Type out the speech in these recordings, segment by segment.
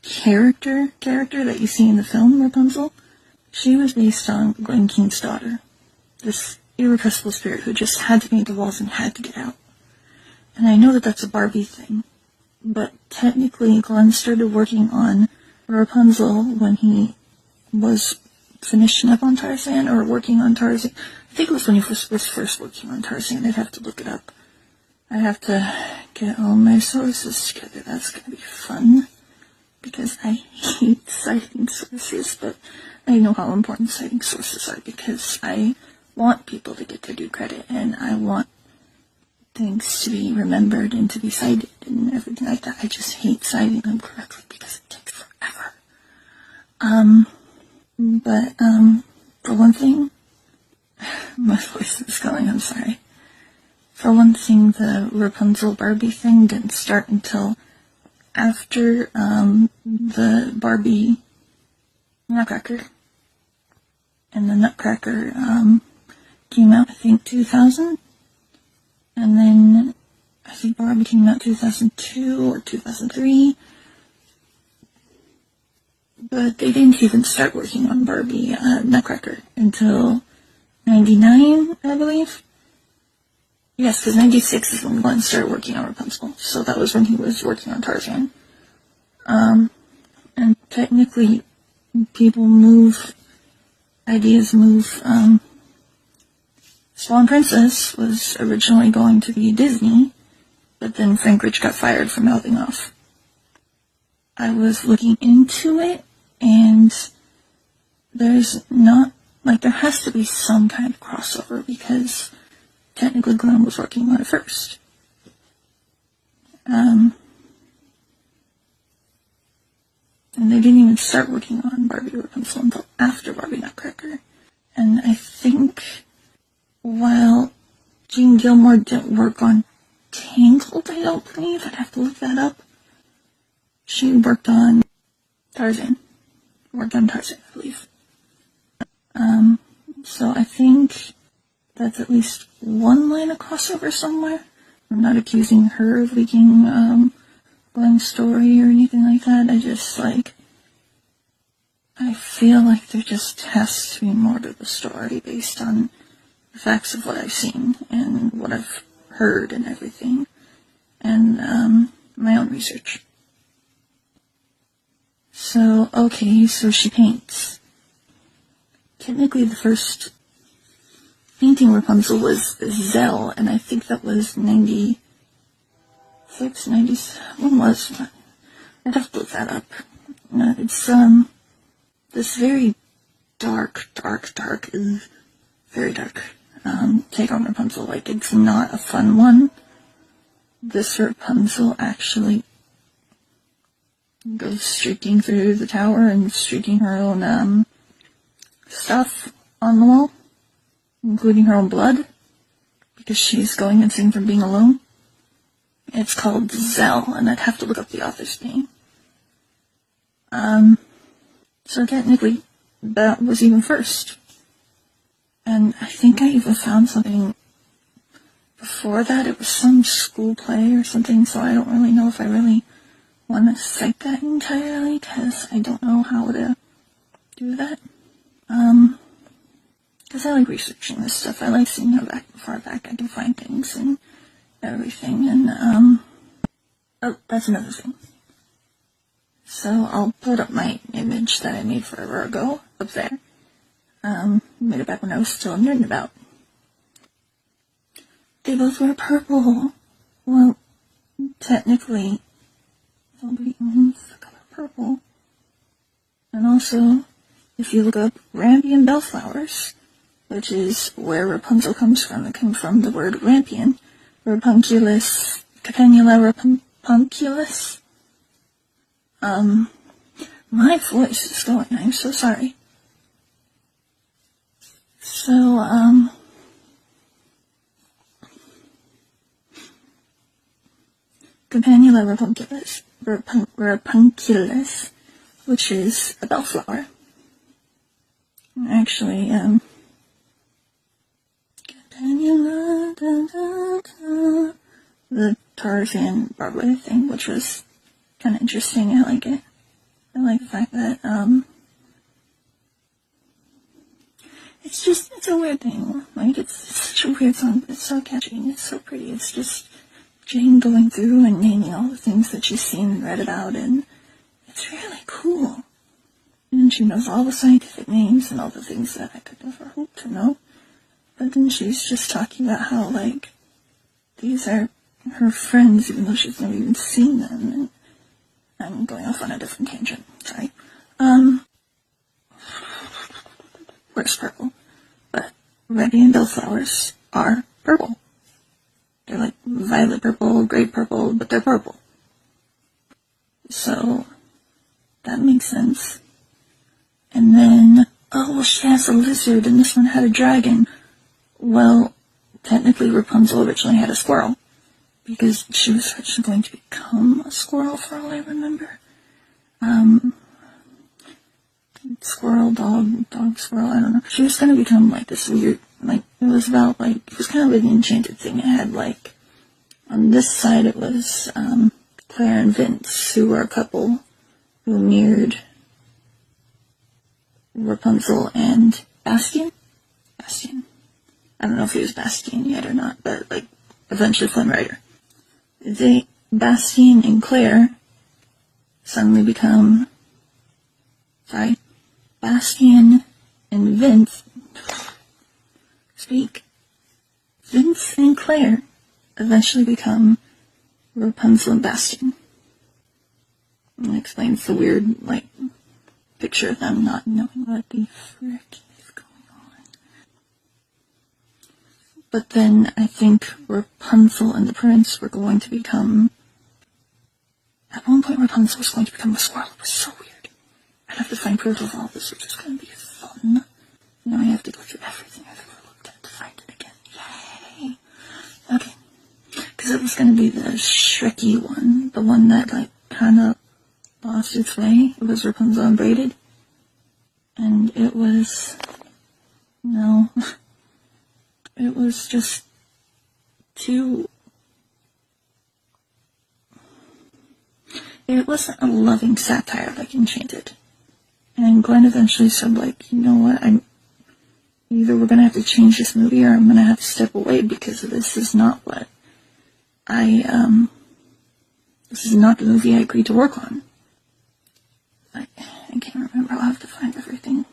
character that you see in the film Rapunzel, she was based on Glen Keane's daughter, this irrepressible spirit who just had to paint the walls and had to get out. And I know that that's a Barbie thing, but technically Glen started working on Rapunzel when he was finishing up on Tarzan, or working on Tarzan. I think it was when he was first working on Tarzan. I'd have to look it up. I have to get all my sources together. That's going to be fun, because I hate citing sources, but I know how important citing sources are, because I want people to get their due credit, and I want things to be remembered and to be cited and everything like that. I just hate citing them correctly because it takes forever. But for one thing, my voice is going, I'm sorry. For one thing, the Rapunzel Barbie thing didn't start until after the Barbie Nutcracker. And the Nutcracker came out, I think, 2000. And then I think Barbie came out 2002 or 2003. But they didn't even start working on Barbie Nutcracker until 99, I believe. Yes, because 96 is when Glenn started working on Rapunzel. So that was when he was working on Tarzan. And technically, ideas move. Swan Princess was originally going to be Disney, but then Frank Rich got fired for mouthing off. I was looking into it, and there has to be some kind of crossover, because technically Glenn was working on it first. And they didn't even start working on Barbie Rapunzel until after Barbie Nutcracker. And I think while Jean Gilmore didn't work on Tangled, I don't believe, I'd have to look that up, she worked on Tarzan. I believe. So I think that's at least one line of crossover somewhere. I'm not accusing her of leaking Glenn's story or anything like that. I feel like there just has to be more to the story based on the facts of what I've seen and what I've heard and everything, and my own research. So, okay, so she paints. Technically, the first painting Rapunzel was Zell, and I think that was 96, 97, when was that? I'd have to look that up. It's, this very dark, very dark, take on Rapunzel. Like, it's not a fun one. This Rapunzel actually goes streaking through the tower and streaking her own, stuff on the wall, including her own blood, because she's going insane from being alone. It's called Zell, and I'd have to look up the author's name. So technically, that was even first. And I think I even found something before that. It was some school play or something, so I don't really know if I really want to cite that entirely, because I don't know how to do that. Because I like researching this stuff. I like seeing how far back I can find things and everything, and, oh, that's another thing. So I'll put up my image that I made forever ago up there. Made it back when I was still nerding about. They both wear purple. Well, technically, nobody owns the color purple. And also, if you look up Rampion Bellflowers, which is where Rapunzel comes from, it comes from the word rampion, Rapunculus, Capenula Rapunculus. My voice is going, I'm so sorry. So, Capenula Rapunculus, which is a bellflower. Actually, Capenula, the Tarzan Broadway thing, which was kind of interesting. I like it. I like the fact that, it's a weird thing. Like, it's such a weird song, but it's so catchy and it's so pretty. It's just Jane going through and naming all the things that she's seen and read about, and it's really cool. And she knows all the scientific names and all the things that I could never hope to know. But then she's just talking about how, like, these are her friends, even though she's never even seen them. And I'm going off on a different tangent. Sorry. Where's purple? But Reddy and Bellflowers are purple. They're like violet purple, grape purple, but they're purple. So that makes sense. And then, oh, well, she has a lizard, and this one had a dragon. Well, technically Rapunzel originally had a squirrel, because she was actually going to become a squirrel, for all I remember. Squirrel, dog, squirrel, I don't know. She was going to become, like, this weird, like, it was about, like, it was kind of like an enchanted thing. It had, like, on this side it was, Claire and Vince, who were a couple who mirrored Rapunzel and Bastian. I don't know if he was Bastian yet or not, but, like, eventually Flynn Rider. Bastian and Claire suddenly become, Bastian and Vince, Vince and Claire eventually become Rapunzel and Bastian. And it explains the weird, like, picture of them not knowing what the frick is going on. But then I think Rapunzel and the prince were going to become, at one point Rapunzel was going to become a squirrel. It was so weird. I'd have to find proof of all this, which is going to be fun. Now I have to go through everything I've ever looked at to find it again. Yay! Okay. Because it was going to be the Shrekky one. The one that, like, kind of lost its way. It was Rapunzel unbraided. And it was... No. It was just too... It wasn't a loving satire like Enchanted. And Glenn eventually said, like, you know what, either we're going to have to change this movie or I'm going to have to step away because this is not what this is not the movie I agreed to work on. I can't remember, I'll have to find everything.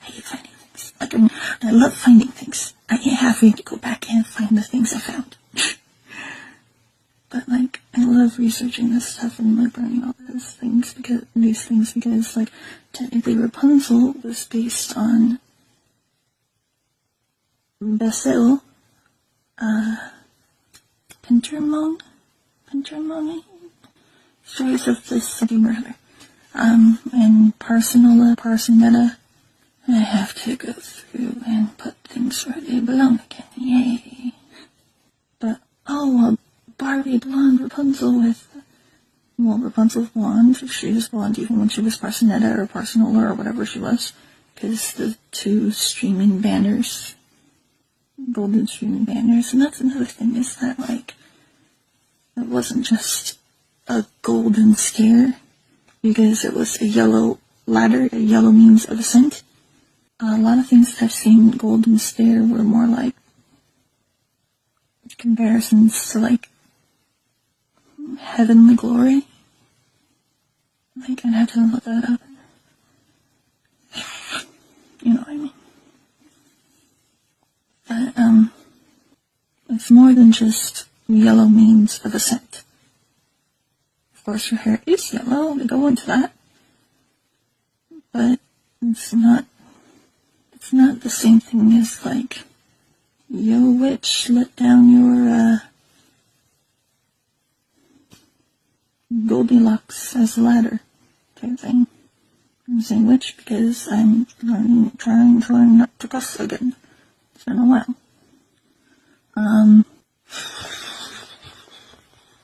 I hate finding things. Like, I love finding things. I hate having to go back and find the things I found. But, like, I love researching this stuff and, like, learning all these things because, like, technically Rapunzel was based on Basil, Pintermon, stories of this something or other, and Parsonetta. I have to go through and put things where they belong again, yay. But, Barbie blonde Rapunzel Rapunzel's blonde. She was blonde even when she was Parsonetta or Parsonola or whatever she was, because the two streaming banners, golden streaming banners, and that's another thing, is that, like, it wasn't just a golden scare, because it was a yellow ladder, a yellow means of ascent. A lot of things that I've seen golden stare were more like comparisons to, like, heavenly glory. Like, I'd have to look that up. You know what I mean? But, it's more than just yellow means of ascent. Of course, your hair is yellow, we go into that. But it's not the same thing as, like, yo, witch, let down your, Goldilocks as a ladder type thing. I'm saying witch because I'm trying to learn not to cuss again. It's been a while.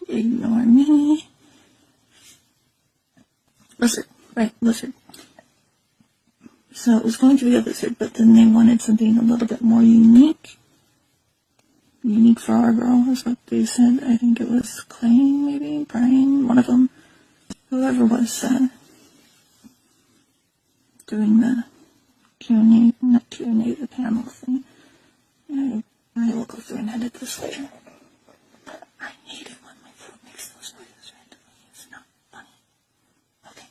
Ignore me. Lizard. Right, lizard. So it was going to be a lizard, but then they wanted something a little bit more unique. Unique for our girl is what they said. I think it was Clay, maybe? Brian, one of them. whoever was doing the Q&A, not Q&A, the panel thing. I will go through and edit this later. I hate it when my throat makes those noises randomly. It's not funny. Okay,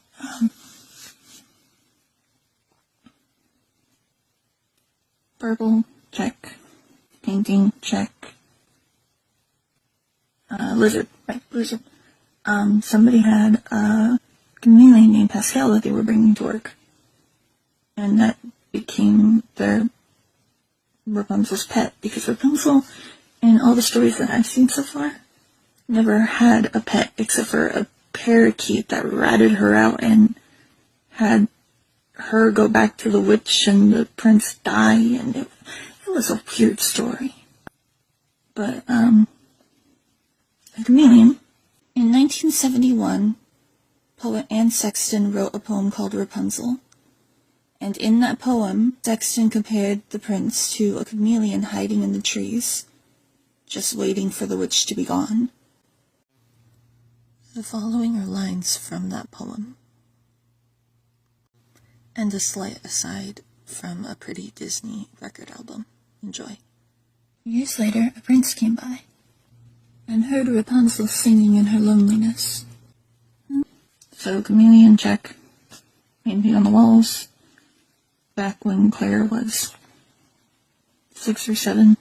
verbal, check. Painting, check. Lizard, right, lizard. Somebody had a chameleon named Pascal that they were bringing to work. And that became their Rapunzel's pet, because Rapunzel, in all the stories that I've seen so far, never had a pet except for a parakeet that ratted her out and had her go back to the witch and the prince die, and it was a weird story. But, a chameleon. In 1971, poet Anne Sexton wrote a poem called Rapunzel. And in that poem, Sexton compared the prince to a chameleon hiding in the trees, just waiting for the witch to be gone. The following are lines from that poem, and a slight aside from a pretty Disney record album. Enjoy. Years later, a prince came by, and heard Rapunzel singing in her loneliness. So, chameleon check, painting on the walls. Back when Claire was 6 or 7.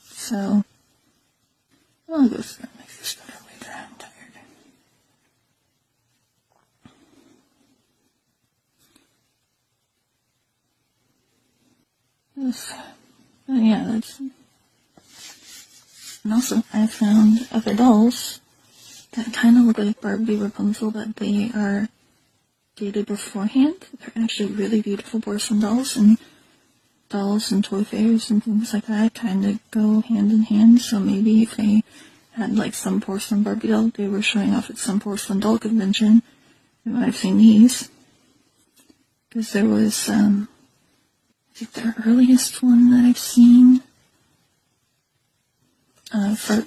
So, I'll go through and make this better later. I'm tired. Yeah, that's... And also, I found other dolls that kind of look like Barbie Rapunzel, but they are dated beforehand. They're actually really beautiful porcelain dolls, and dolls and toy fairs and things like that kind of go hand in hand. So maybe if they had like some porcelain Barbie doll they were showing off at some porcelain doll convention, you might have seen these. Because there was, I think the earliest one that I've seen for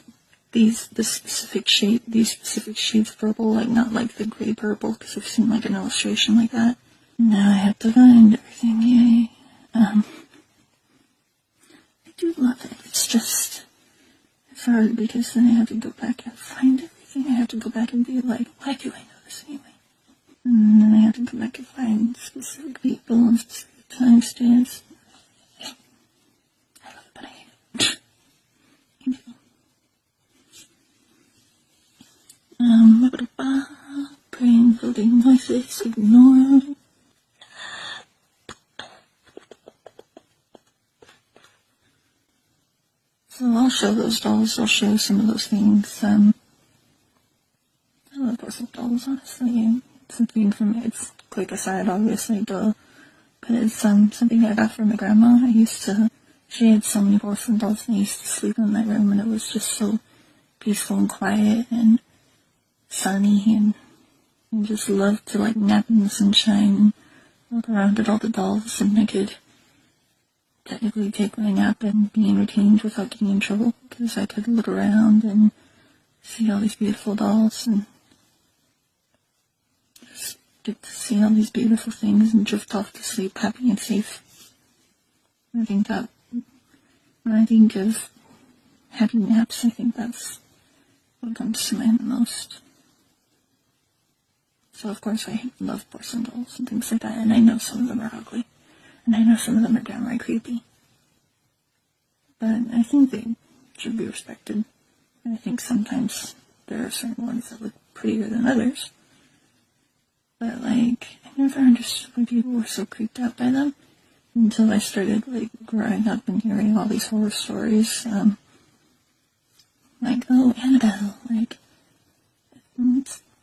these specific shades of purple, like not like the gray purple, because I've seen like an illustration like that. Now I have to find everything, yay. I do love it, it's just, it's hard because then I have to go back and find everything. I have to go back and be like, why do I know this anyway? And then I have to go back and find specific people and specific timestamps. I love it, but I hate it. Praying, floating voices, ignore. So I'll show those dolls, I'll show some of those things. I love porcelain dolls, honestly. It's something from, it's quick aside, obviously, duh. But it's something I got from my grandma. She had so many porcelain dolls, and I used to sleep in my room, and it was just so peaceful and quiet and sunny, and I just loved to like nap in the sunshine and look around at all the dolls, and I could technically take my nap and be entertained without getting in trouble, because I could look around and see all these beautiful dolls and just get to see all these beautiful things and drift off to sleep happy and safe. I think that when I think of happy naps, I think that's what comes to mind the most. So of course I love porcelain dolls and things like that, and I know some of them are ugly, and I know some of them are downright creepy. But I think they should be respected. And I think sometimes there are certain ones that look prettier than others. But like, I never understood why people were so creeped out by them until I started like growing up and hearing all these horror stories. Like, oh, Annabelle, like,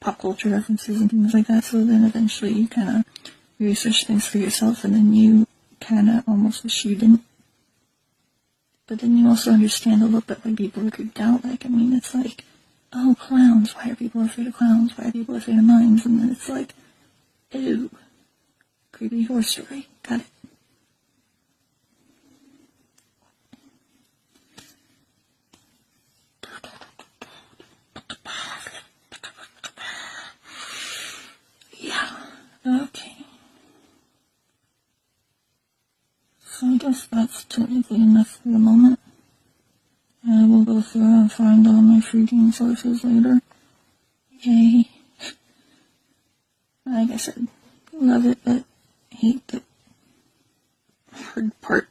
pop culture references and things like that. So then eventually you kind of research things for yourself, and then you kind of almost wish you didn't. But then you also understand a little bit why people are creeped out. Like, I mean, it's like, oh, clowns, why are people afraid of clowns? Why are people afraid of mimes? And then it's like, ew, creepy horror story. Got it. Okay. So I guess that's technically enough for the moment. I will go through and find all my shooting sources later. Yay. Like I said, love it, but hate the hard part.